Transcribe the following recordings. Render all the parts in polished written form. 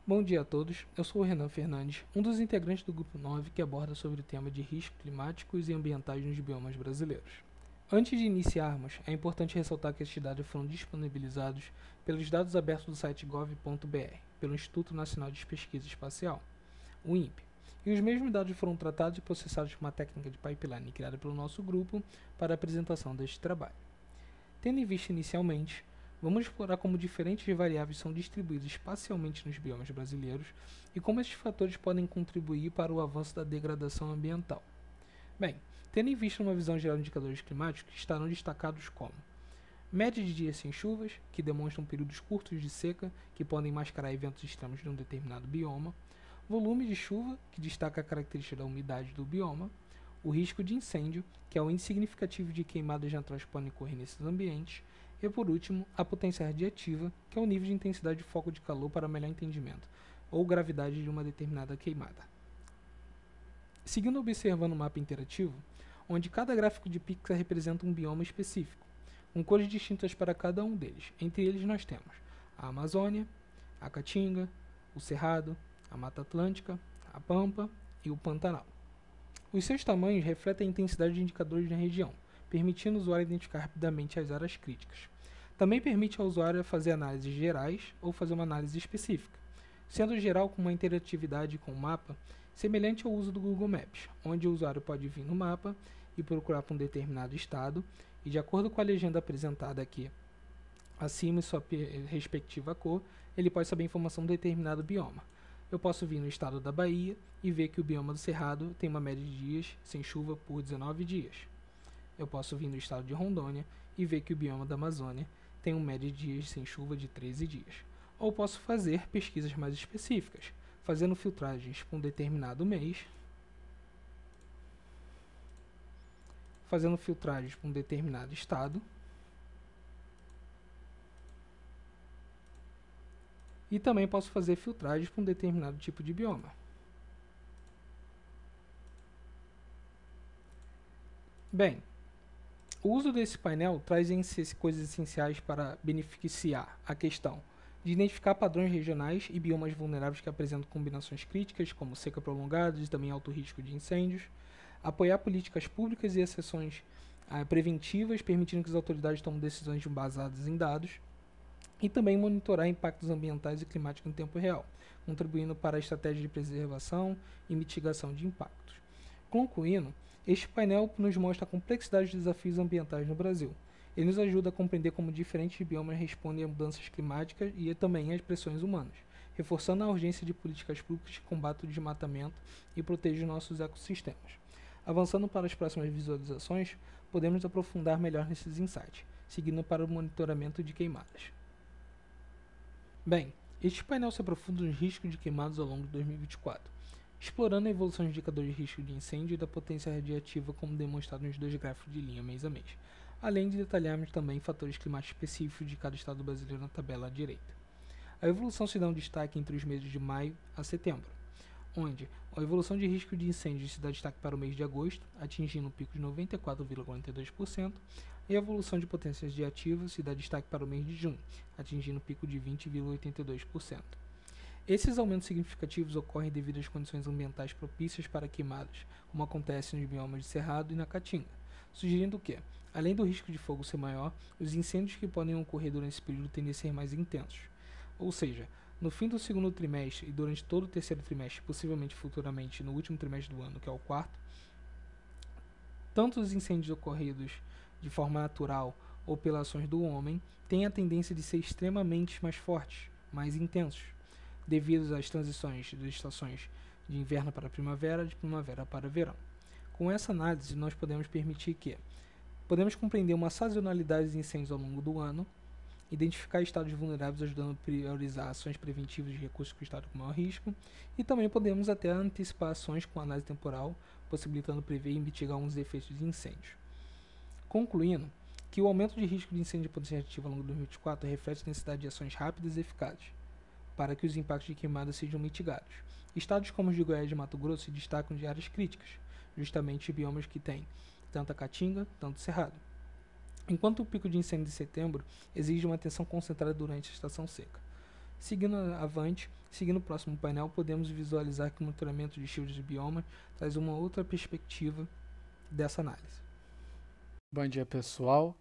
Bom dia a todos, eu sou o Renan Fernandes, um dos integrantes do Grupo 9 que aborda sobre o tema de riscos climáticos e ambientais nos biomas brasileiros. Antes de iniciarmos, é importante ressaltar que estes dados foram disponibilizados pelos dados abertos do site gov.br, pelo Instituto Nacional de Pesquisa Espacial, o INPE, e os mesmos dados foram tratados e processados com uma técnica de pipeline criada pelo nosso grupo para a apresentação deste trabalho. Tendo em vista inicialmente, vamos explorar como diferentes variáveis são distribuídas espacialmente nos biomas brasileiros e como estes fatores podem contribuir para o avanço da degradação ambiental. Bem, tendo em vista uma visão geral de indicadores climáticos, estarão destacados como média de dias sem chuvas, que demonstram períodos curtos de seca, que podem mascarar eventos extremos de um determinado bioma, volume de chuva, que destaca a característica da umidade do bioma, o risco de incêndio, que é o índice significativo de queimadas naturais que podem ocorrer nesses ambientes, e por último, a potência radiativa, que é o nível de intensidade de foco de calor para melhor entendimento, ou gravidade de uma determinada queimada. Seguindo observando o mapa interativo, onde cada gráfico de pixel representa um bioma específico, com cores distintas para cada um deles. Entre eles nós temos a Amazônia, a Caatinga, o Cerrado, a Mata Atlântica, a Pampa e o Pantanal. Os seus tamanhos refletem a intensidade de indicadores na região, permitindo ao usuário identificar rapidamente as áreas críticas. Também permite ao usuário fazer análises gerais ou fazer uma análise específica, sendo geral com uma interatividade com o mapa semelhante ao uso do Google Maps, onde o usuário pode vir no mapa e procurar por um determinado estado, e de acordo com a legenda apresentada aqui acima e sua respectiva cor, ele pode saber a informação de determinado bioma. Eu posso vir no estado da Bahia e ver que o bioma do Cerrado tem uma média de dias sem chuva por 19 dias. Eu posso vir no estado de Rondônia e ver que o bioma da Amazônia tem uma média de dias sem chuva de 13 dias. Ou posso fazer pesquisas mais específicas, fazendo filtragens para um determinado mês, fazendo filtragens para um determinado estado, e também posso fazer filtragens para um determinado tipo de bioma. Bem, o uso desse painel traz em si coisas essenciais para beneficiar a questão de identificar padrões regionais e biomas vulneráveis que apresentam combinações críticas, como seca prolongada e também alto risco de incêndios, apoiar políticas públicas e ações preventivas, permitindo que as autoridades tomem decisões baseadas em dados, e também monitorar impactos ambientais e climáticos em tempo real, contribuindo para a estratégia de preservação e mitigação de impactos. Concluindo, este painel nos mostra a complexidade dos desafios ambientais no Brasil. Ele nos ajuda a compreender como diferentes biomas respondem a mudanças climáticas e também às pressões humanas, reforçando a urgência de políticas públicas que combatem o desmatamento e protejam nossos ecossistemas. Avançando para as próximas visualizações, podemos aprofundar melhor nesses insights, seguindo para o monitoramento de queimadas. Bem, este painel se aprofunda nos riscos de queimadas ao longo de 2024, explorando a evolução de indicadores de risco de incêndio e da potência radiativa como demonstrado nos dois gráficos de linha mês a mês, além de detalharmos também fatores climáticos específicos de cada estado brasileiro na tabela à direita. A evolução se dá um destaque entre os meses de maio a setembro, onde a evolução de risco de incêndio se dá destaque para o mês de agosto, atingindo um pico de 94,42%, e a evolução de potência radiativa se dá destaque para o mês de junho, atingindo um pico de 20,82%. Esses aumentos significativos ocorrem devido às condições ambientais propícias para queimadas, como acontece nos biomas de Cerrado e na Caatinga, sugerindo que, além do risco de fogo ser maior, os incêndios que podem ocorrer durante esse período tendem a ser mais intensos. Ou seja, no fim do segundo trimestre e durante todo o terceiro trimestre, possivelmente futuramente no último trimestre do ano, que é o quarto, tanto os incêndios ocorridos de forma natural ou pelas ações do homem têm a tendência de ser extremamente mais fortes, mais intensos, devido às transições das estações de inverno para primavera, de primavera para verão. Com essa análise, nós podemos permitir que podemos compreender uma sazonalidade de incêndios ao longo do ano, identificar estados vulneráveis ajudando a priorizar ações preventivas de recursos com estado com maior risco, e também podemos até antecipar ações com análise temporal, possibilitando prever e mitigar alguns efeitos de incêndios. Concluindo, que o aumento de risco de incêndio de potência radiativa ao longo de 2024 reflete a necessidade de ações rápidas e eficazes, para que os impactos de queimadas sejam mitigados. Estados como os de Goiás e Mato Grosso se destacam de áreas críticas, justamente biomas que têm tanto a Caatinga, tanto o Cerrado. Enquanto o pico de incêndio de setembro exige uma atenção concentrada durante a estação seca. Seguindo avante, seguindo o próximo painel, podemos visualizar que o monitoramento de estilos de bioma traz uma outra perspectiva dessa análise. Bom dia, pessoal.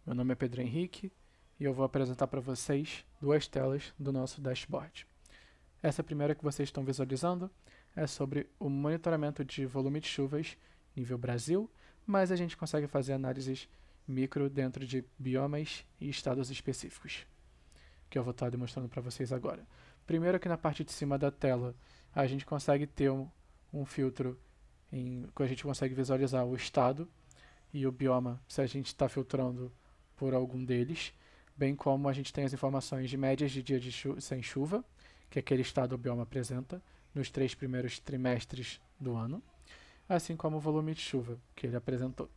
Meu nome é Pedro Henrique e eu vou apresentar para vocês duas telas do nosso dashboard. Essa primeira que vocês estão visualizando é sobre o monitoramento de volume de chuvas nível Brasil, mas a gente consegue fazer análises micro dentro de biomas e estados específicos, que eu vou estar demonstrando para vocês agora. Primeiro, aqui na parte de cima da tela, a gente consegue ter um filtro que a gente consegue visualizar o estado e o bioma, se a gente está filtrando por algum deles, bem como a gente tem as informações de médias de dia sem chuva, que aquele estado ou bioma apresenta nos 3 primeiros trimestres do ano, assim como o volume de chuva que ele apresentou.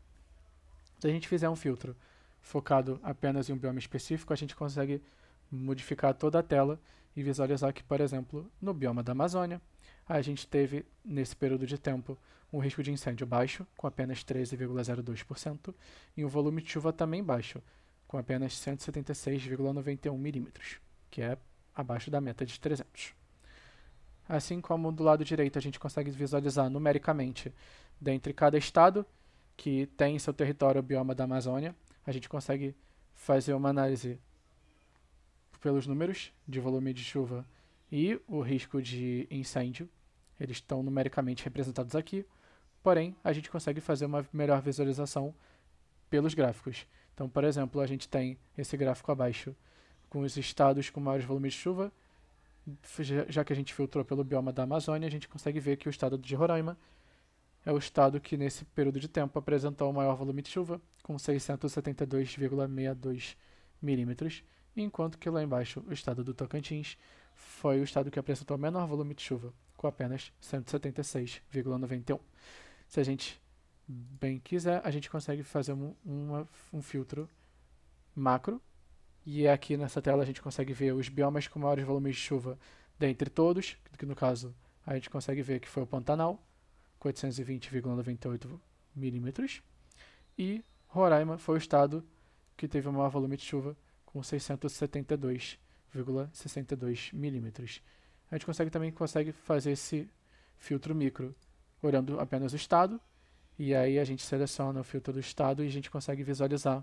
Se a gente fizer um filtro focado apenas em um bioma específico, a gente consegue modificar toda a tela e visualizar que, por exemplo, no bioma da Amazônia, a gente teve, nesse período de tempo, um risco de incêndio baixo, com apenas 13,02%, e um volume de chuva também baixo, com apenas 176,91 milímetros, que é abaixo da meta de 300. Assim como do lado direito a gente consegue visualizar numericamente, dentre cada estado que tem em seu território o bioma da Amazônia, a gente consegue fazer uma análise pelos números de volume de chuva e o risco de incêndio. Eles estão numericamente representados aqui, porém a gente consegue fazer uma melhor visualização pelos gráficos. Então, por exemplo, a gente tem esse gráfico abaixo com os estados com maiores volumes de chuva. Já que a gente filtrou pelo bioma da Amazônia, a gente consegue ver que o estado de Roraima é o estado que nesse período de tempo apresentou o maior volume de chuva, com 672,62 milímetros, enquanto que lá embaixo o estado do Tocantins foi o estado que apresentou o menor volume de chuva, com apenas 176,91. Se a gente bem quiser, a gente consegue fazer um filtro macro, e aqui nessa tela a gente consegue ver os biomas com maiores volumes de chuva dentre todos, que no caso a gente consegue ver que foi o Pantanal, com 820,98 milímetros, e Roraima foi o estado que teve o maior volume de chuva, com 672,62 milímetros. A gente também consegue fazer esse filtro micro, olhando apenas o estado, e aí a gente seleciona o filtro do estado e a gente consegue visualizar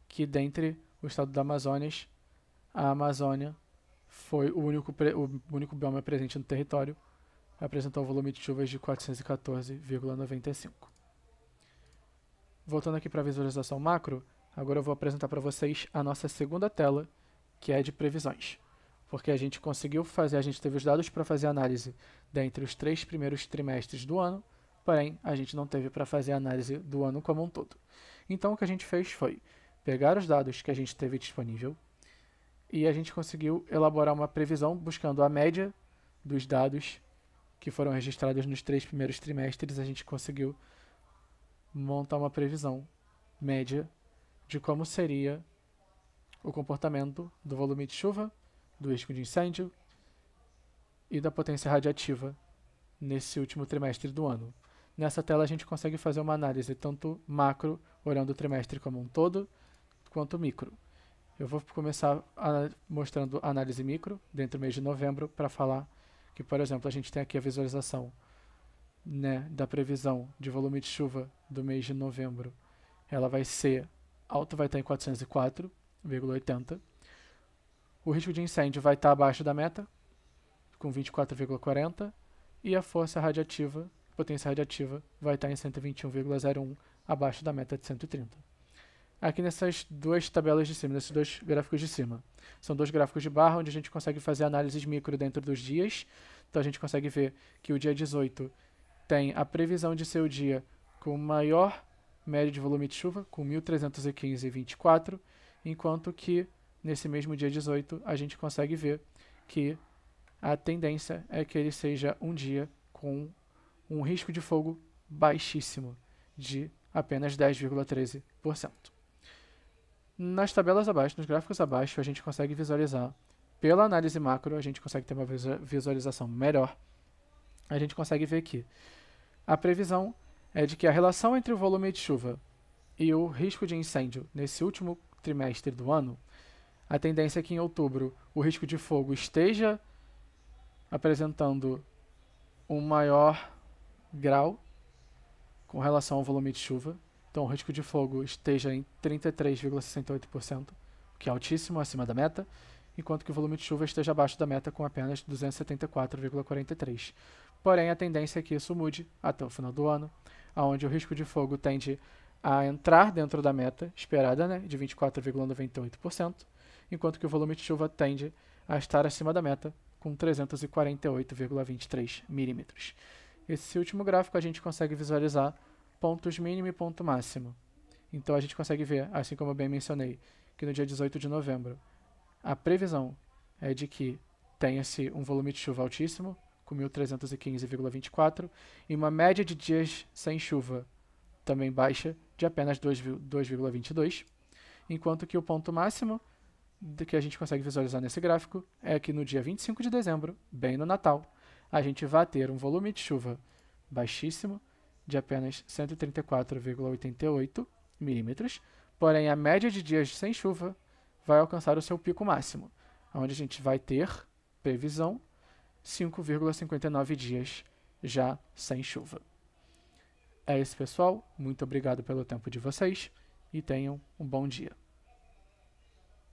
que dentre o estado da Amazonas, a Amazônia foi o único bioma presente no território, apresentou um volume de chuvas de 414,95. Voltando aqui para a visualização macro, agora eu vou apresentar para vocês a nossa segunda tela, que é de previsões. Porque a gente teve os dados para fazer análise dentre os 3 primeiros trimestres do ano, porém a gente não teve para fazer análise do ano como um todo. Então o que a gente fez foi pegar os dados que a gente teve disponível e a gente conseguiu elaborar uma previsão buscando a média dos dados que foram registrados nos 3 primeiros trimestres. A gente conseguiu montar uma previsão média de como seria o comportamento do volume de chuva, do risco de incêndio e da potência radiativa nesse último trimestre do ano. Nessa tela a gente consegue fazer uma análise tanto macro, olhando o trimestre como um todo, quanto micro. Eu vou começar mostrando a análise micro dentro do mês de novembro para falar que, por exemplo, a gente tem aqui a visualização, né, da previsão de volume de chuva do mês de novembro. Ela vai ser alto, vai estar em 404,80. O risco de incêndio vai estar abaixo da meta, com 24,40. E a força radiativa, potência radiativa, vai estar em 121,01, abaixo da meta de 130. Aqui nessas duas tabelas de cima, nesses dois gráficos de cima, são dois gráficos de barra onde a gente consegue fazer análises micro dentro dos dias. Então a gente consegue ver que o dia 18 tem a previsão de ser o dia com maior média de volume de chuva, com 1.315,24, enquanto que nesse mesmo dia 18 a gente consegue ver que a tendência é que ele seja um dia com um risco de fogo baixíssimo, de apenas 10,13%. Nas tabelas abaixo, nos gráficos abaixo, a gente consegue visualizar, pela análise macro, a gente consegue ter uma visualização melhor. A gente consegue ver que a previsão é de que a relação entre o volume de chuva e o risco de incêndio nesse último trimestre do ano, A tendência é que em outubro o risco de fogo esteja apresentando um maior grau com relação ao volume de chuva. Então, o risco de fogo esteja em 33,68%, que é altíssimo, acima da meta, enquanto que o volume de chuva esteja abaixo da meta com apenas 274,43%. Porém, a tendência é que isso mude até o final do ano, onde o risco de fogo tende a entrar dentro da meta esperada, né, de 24,98%, enquanto que o volume de chuva tende a estar acima da meta com 348,23 milímetros. Esse último gráfico a gente consegue visualizar pontos mínimo e ponto máximo. Então a gente consegue ver, assim como eu bem mencionei, que no dia 18 de novembro a previsão é de que tenha-se um volume de chuva altíssimo, com 1.315,24, e uma média de dias sem chuva também baixa, de apenas 2,22, enquanto que o ponto máximo que a gente consegue visualizar nesse gráfico é que no dia 25 de dezembro, bem no Natal, a gente vai ter um volume de chuva baixíssimo, de apenas 134,88 milímetros, porém a média de dias sem chuva vai alcançar o seu pico máximo, onde a gente vai ter, previsão, 5,59 dias já sem chuva. É isso, pessoal. Muito obrigado pelo tempo de vocês e tenham um bom dia.